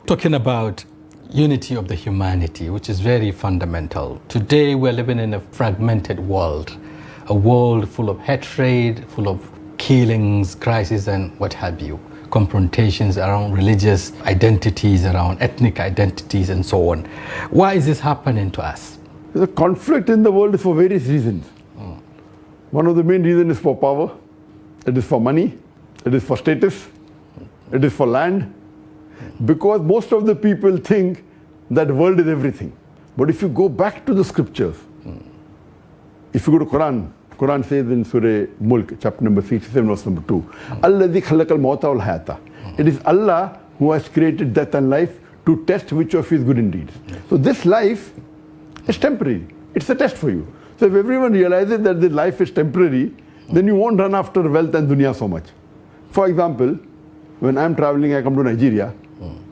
talking about unity of the humanity, which is very fundamental. Today we're living in a fragmented world, a world full of hatred, full of killings, crises, and what have you. Confrontations around religious identities, around ethnic identities, and so on. Why is this happening to us? The conflict in the world is for various reasons. One of the main reasons is for power, it is for money, it is for status, it is for land. Because most of the people think that the world is everything. But if you go back to the scriptures, if you go to Quran, Quran says in Surah Mulk, chapter number 67, verse number 2, Alladhi khalaqal mawta wal hayata. It is Allah who has created death and life to test which of you is good indeed. So this life is temporary. It's a test for you. So if everyone realizes that this life is temporary, then you won't run after wealth and dunya so much. For example, when I'm traveling, I come to Nigeria,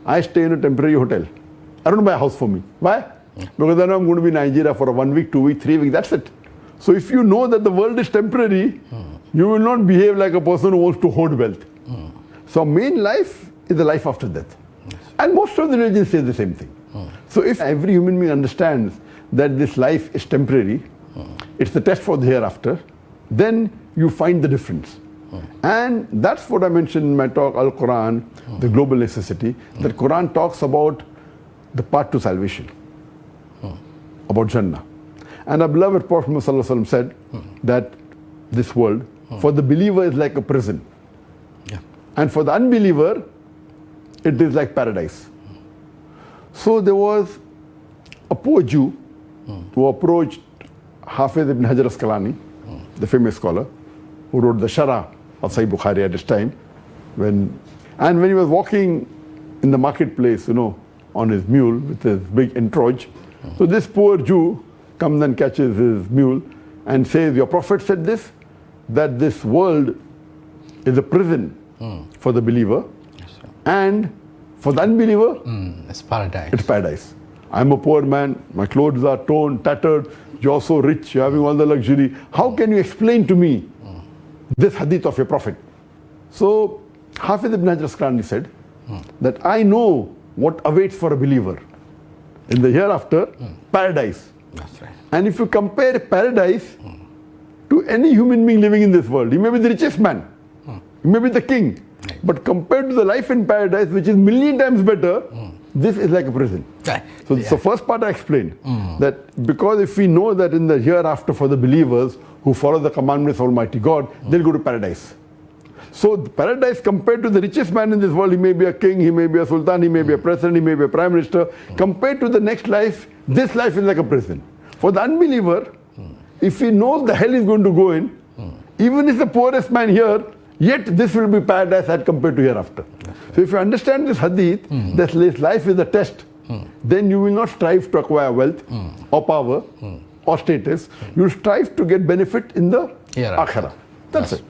I stay in a temporary hotel. I don't buy a house for me. Why? Because I know I'm going to be in Nigeria for 1 week, 2 weeks, 3 weeks, that's it. So if you know that the world is temporary, you will not behave like a person who wants to hoard wealth. So main life is the life after death. And most of the religions say the same thing. So if every human being understands that this life is temporary, it's the test for the hereafter, then you find the difference. And that's what I mentioned in my talk, Al-Quran, the global necessity, that Quran talks about the path to salvation, about Jannah. And our beloved Prophet Muhammad said that this world, for the believer, is like a prison. And for the unbeliever, it is like paradise. So there was a poor Jew who approached Hafiz ibn Hajar Asqalani, the famous scholar, who wrote the Sharah of Sahih Bukhari at his time. And when he was walking in the marketplace, on his mule with his big entourage, so this poor Jew comes and catches his mule and says, your prophet said this, that this world is a prison for the believer, and for the unbeliever, it's paradise. It's paradise. I'm a poor man, my clothes are torn, tattered, you're so rich, you're having all the luxury. How can you explain to me this hadith of your prophet? So Hafiz ibn Hajar Asqalani said that I know what awaits for a believer in the hereafter, paradise. That's right. And if you compare paradise to any human being living in this world, he may be the richest man, he may be the king, but compared to the life in paradise, which is million times better, this is like a prison. So the first part I explained, that because if we know that in the hereafter for the believers who follow the commandments of Almighty God, they'll go to paradise. So the paradise compared to the richest man in this world, he may be a king, he may be a sultan, he may be a president, he may be a prime minister. Compared to the next life, this life is like a prison. For the unbeliever, if he knows the hell he's going to go in, even if the poorest man here, yet this will be paradise as compared to hereafter. So if you understand this hadith, that this life is a test, then you will not strive to acquire wealth or power or status. You will strive to get benefit in the akhirah. That's it.